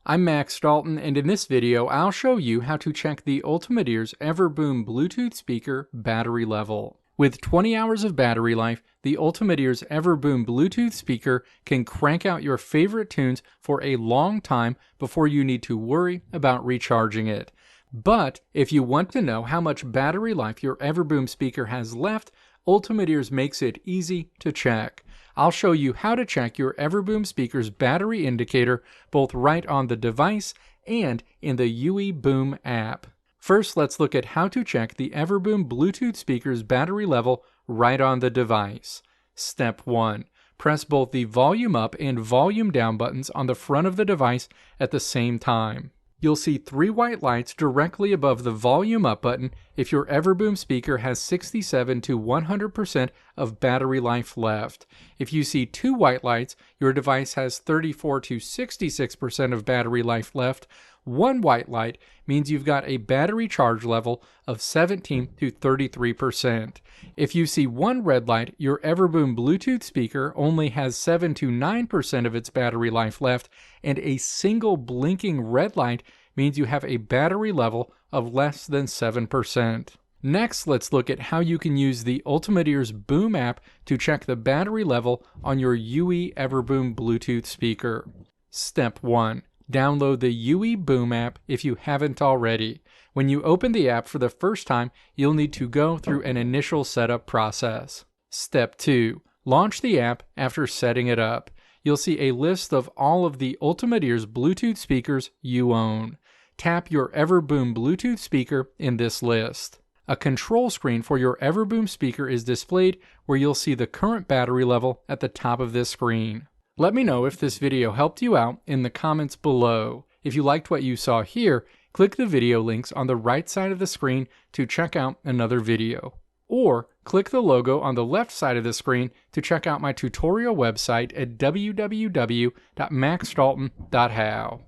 I'm Max Dalton, and in this video I'll show you how to check the Ultimate Ears Everboom Bluetooth speaker battery level. With 20 hours of battery life, the Ultimate Ears Everboom Bluetooth speaker can crank out your favorite tunes for a long time before you need to worry about recharging it. But if you want to know how much battery life your Everboom speaker has left, Ultimate Ears makes it easy to check. I'll show you how to check your Everboom speaker's battery indicator both right on the device and in the UE Boom app. First, let's look at how to check the Everboom Bluetooth speaker's battery level right on the device. Step 1. Press both the volume up and volume down buttons on the front of the device at the same time. You'll see 3 white lights directly above the volume up button if your Everboom speaker has 67 to 100% of battery life left. If you see 2 white lights, your device has 34 to 66% of battery life left. 1 white light means you've got a battery charge level of 17 to 33%. If you see 1 red light, your Everboom Bluetooth speaker only has 7 to 9% of its battery life left, and a single blinking red light means you have a battery level of less than 7%. Next, let's look at how you can use the Ultimate Ears Boom app to check the battery level on your UE Everboom Bluetooth speaker. Step 1. Download the UE Boom app if you haven't already. When you open the app for the first time, you'll need to go through an initial setup process. Step 2. Launch the app after setting it up. You'll see a list of all of the Ultimate Ears Bluetooth speakers you own. Tap your Everboom Bluetooth speaker in this list. A control screen for your Everboom speaker is displayed where you'll see the current battery level at the top of this screen. Let me know if this video helped you out in the comments below. If you liked what you saw here, click the video links on the right side of the screen to check out another video. Or click the logo on the left side of the screen to check out my tutorial website at www.maxdalton.how.